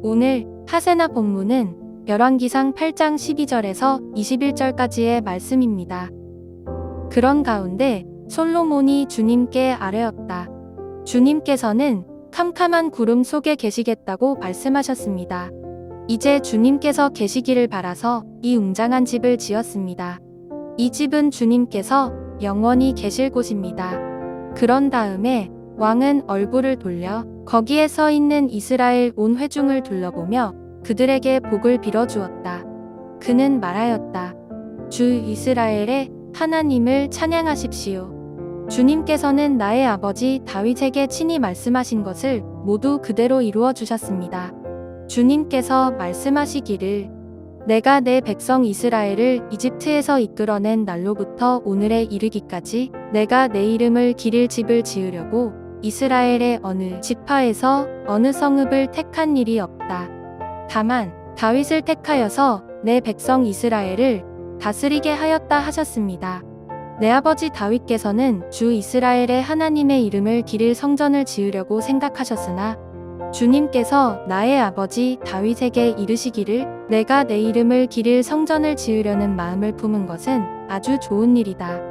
오늘 하세나 본문은 열왕기상 8장 12절에서 21절까지의 말씀입니다. 그런 가운데 솔로몬이 주님께 아뢰었다. 주님께서는 캄캄한 구름 속에 계시겠다고 말씀하셨습니다. 이제 주님께서 계시기를 바라서 이 웅장한 집을 지었습니다. 이 집은 주님께서 영원히 계실 곳입니다. 그런 다음에 왕은 얼굴을 돌려 거기에 서 있는 이스라엘 온 회중을 둘러보며 그들에게 복을 빌어주었다. 그는 말하였다. 주 이스라엘의 하나님을 찬양하십시오. 주님께서는 나의 아버지 다윗에게 친히 말씀하신 것을 모두 그대로 이루어 주셨습니다. 주님께서 말씀하시기를 내가 내 백성 이스라엘을 이집트에서 이끌어낸 날로부터 오늘에 이르기까지 내가 내 이름을 기릴 집을 지으려고 이스라엘의 어느 지파에서 어느 성읍을 택한 일이 없다. 다만 다윗을 택하여서 내 백성 이스라엘을 다스리게 하였다 하셨습니다. 내 아버지 다윗께서는 주 이스라엘의 하나님의 이름을 기릴 성전을 지으려고 생각하셨으나 주님께서 나의 아버지 다윗에게 이르시기를 내가 내 이름을 기릴 성전을 지으려는 마음을 품은 것은 아주 좋은 일이다.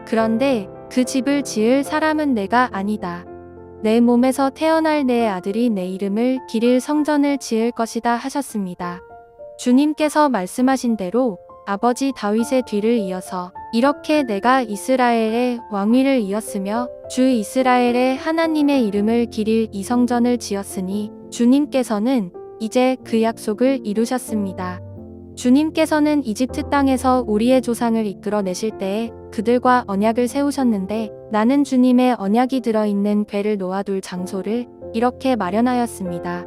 그런데 그 집을 지을 사람은 내가 아니다. 내 몸에서 태어날 내 아들이 내 이름을 기릴 성전을 지을 것이다 하셨습니다. 주님께서 말씀하신 대로 아버지 다윗의 뒤를 이어서 이렇게 내가 이스라엘의 왕위를 이었으며 주 이스라엘의 하나님의 이름을 기릴 이 성전을 지었으니 주님께서는 이제 그 약속을 이루셨습니다. 주님께서는 이집트 땅에서 우리의 조상을 이끌어내실 때에 그들과 언약을 세우셨는데 나는 주님의 언약이 들어있는 궤를 놓아둘 장소를 이렇게 마련하였습니다.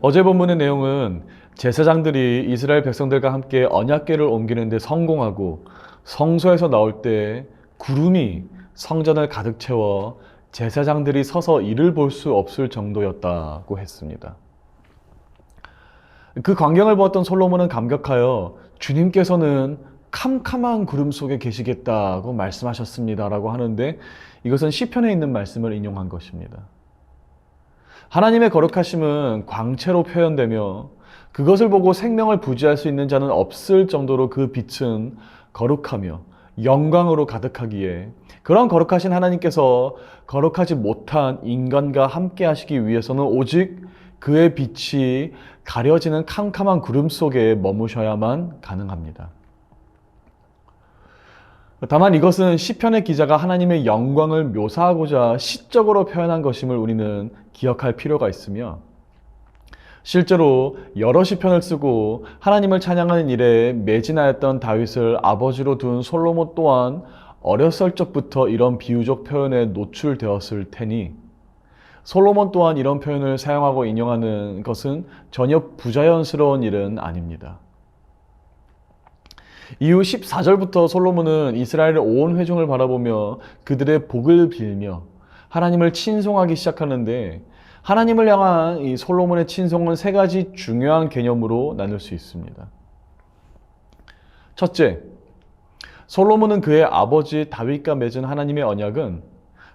어제 본문의 내용은 제사장들이 이스라엘 백성들과 함께 언약궤를 옮기는 데 성공하고 성소에서 나올 때 구름이 성전을 가득 채워 제사장들이 서서 이를 볼 수 없을 정도였다고 했습니다. 그 광경을 보았던 솔로몬은 감격하여 주님께서는 캄캄한 구름 속에 계시겠다고 말씀하셨습니다라고 하는데 이것은 시편에 있는 말씀을 인용한 것입니다. 하나님의 거룩하심은 광채로 표현되며 그것을 보고 생명을 부지할 수 있는 자는 없을 정도로 그 빛은 거룩하며 영광으로 가득하기에 그런 거룩하신 하나님께서 거룩하지 못한 인간과 함께 하시기 위해서는 오직 그의 빛이 가려지는 캄캄한 구름 속에 머무셔야만 가능합니다. 다만 이것은 시편의 기자가 하나님의 영광을 묘사하고자 시적으로 표현한 것임을 우리는 기억할 필요가 있으며 실제로 여러 시편을 쓰고 하나님을 찬양하는 일에 매진하였던 다윗을 아버지로 둔 솔로몬 또한 어렸을 적부터 이런 비유적 표현에 노출되었을 테니 솔로몬 또한 이런 표현을 사용하고 인용하는 것은 전혀 부자연스러운 일은 아닙니다. 이후 14절부터 솔로몬은 이스라엘의 온 회중을 바라보며 그들의 복을 빌며 하나님을 친송하기 시작하는데 하나님을 향한 이 솔로몬의 친송은 세 가지 중요한 개념으로 나눌 수 있습니다. 첫째, 솔로몬은 그의 아버지 다윗과 맺은 하나님의 언약은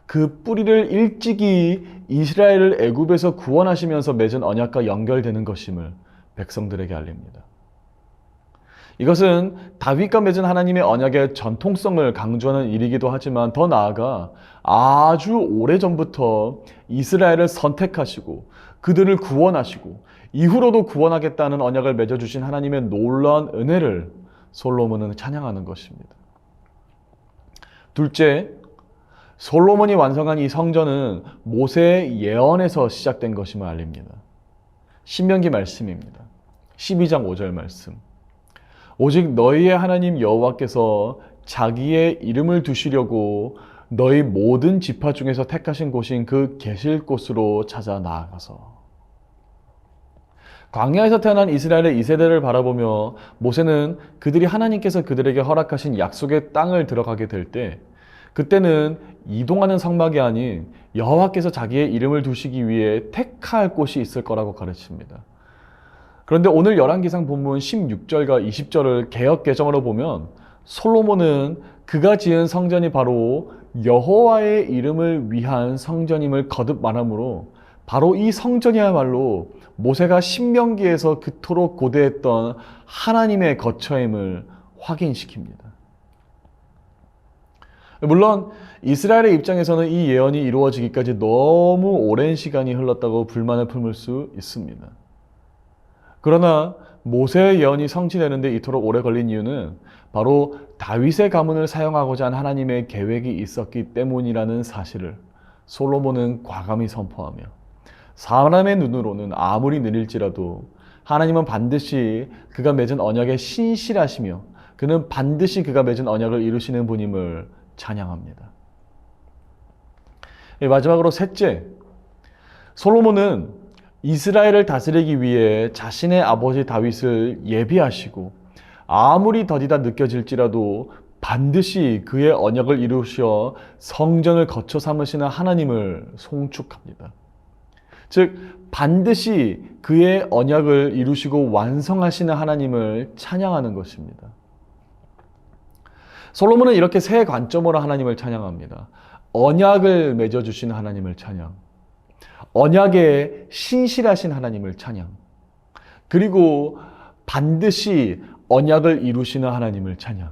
그 뿌리를 일찍이 이스라엘을 애굽에서 구원하시면서 맺은 언약과 연결되는 것임을 백성들에게 알립니다. 이것은 다윗과 맺은 하나님의 언약의 전통성을 강조하는 일이기도 하지만 더 나아가 아주 오래전부터 이스라엘을 선택하시고 그들을 구원하시고 이후로도 구원하겠다는 언약을 맺어주신 하나님의 놀라운 은혜를 솔로몬은 찬양하는 것입니다. 둘째, 솔로몬이 완성한 이 성전은 모세의 예언에서 시작된 것임을 알립니다. 신명기 말씀입니다. 12장 5절 말씀. 오직 너희의 하나님 여호와께서 자기의 이름을 두시려고 너희 모든 지파 중에서 택하신 곳인 그 계실 곳으로 찾아 나아가서. 광야에서 태어난 이스라엘의 2세대를 바라보며 모세는 그들이 하나님께서 그들에게 허락하신 약속의 땅을 들어가게 될 때 그때는 이동하는 성막이 아닌 여호와께서 자기의 이름을 두시기 위해 택할 곳이 있을 거라고 가르칩니다. 그런데 오늘 열왕기상 본문 16절과 20절을 개역 개정으로 보면 솔로몬은 그가 지은 성전이 바로 여호와의 이름을 위한 성전임을 거듭 말하므로 바로 이 성전이야말로 모세가 신명기에서 그토록 고대했던 하나님의 거처임을 확인시킵니다. 물론 이스라엘의 입장에서는 이 예언이 이루어지기까지 너무 오랜 시간이 흘렀다고 불만을 품을 수 있습니다. 그러나 모세의 예언이 성취되는데 이토록 오래 걸린 이유는 바로 다윗의 가문을 사용하고자 한 하나님의 계획이 있었기 때문이라는 사실을 솔로몬은 과감히 선포하며 사람의 눈으로는 아무리 느릴지라도 하나님은 반드시 그가 맺은 언약에 신실하시며 그는 반드시 그가 맺은 언약을 이루시는 분임을 찬양합니다. 마지막으로 셋째, 솔로몬은 이스라엘을 다스리기 위해 자신의 아버지 다윗을 예비하시고 아무리 더디다 느껴질지라도 반드시 그의 언약을 이루셔 성전을 거처 삼으시는 하나님을 송축합니다. 즉 반드시 그의 언약을 이루시고 완성하시는 하나님을 찬양하는 것입니다. 솔로몬은 이렇게 세 관점으로 하나님을 찬양합니다. 언약을 맺어주신 하나님을 찬양, 언약에 신실하신 하나님을 찬양, 그리고 반드시 언약을 이루시는 하나님을 찬양.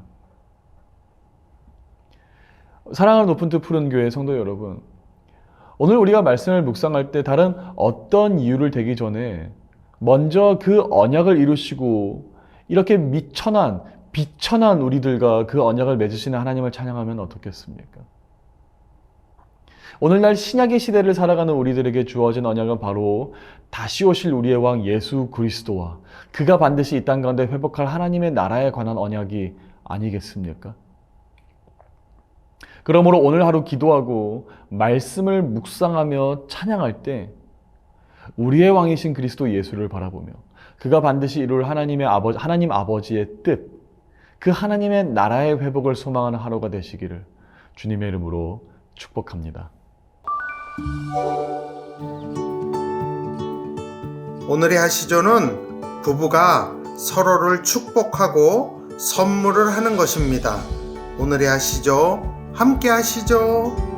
사랑하는 높은 뜻 푸른 교회 성도 여러분, 오늘 우리가 말씀을 묵상할 때 다른 어떤 이유를 대기 전에 먼저 그 언약을 이루시고 이렇게 비천한 우리들과 그 언약을 맺으시는 하나님을 찬양하면 어떻겠습니까? 오늘날 신약의 시대를 살아가는 우리들에게 주어진 언약은 바로 다시 오실 우리의 왕 예수 그리스도와 그가 반드시 이 땅 가운데 회복할 하나님의 나라에 관한 언약이 아니겠습니까? 그러므로 오늘 하루 기도하고 말씀을 묵상하며 찬양할 때 우리의 왕이신 그리스도 예수를 바라보며 그가 반드시 이룰 하나님 아버지의 뜻, 그 하나님의 나라의 회복을 소망하는 하루가 되시기를 주님의 이름으로 축복합니다. 오늘의 하시조는 부부가 서로를 축복하고 선물을 하는 것입니다. 오늘의 하시조 함께 하시죠.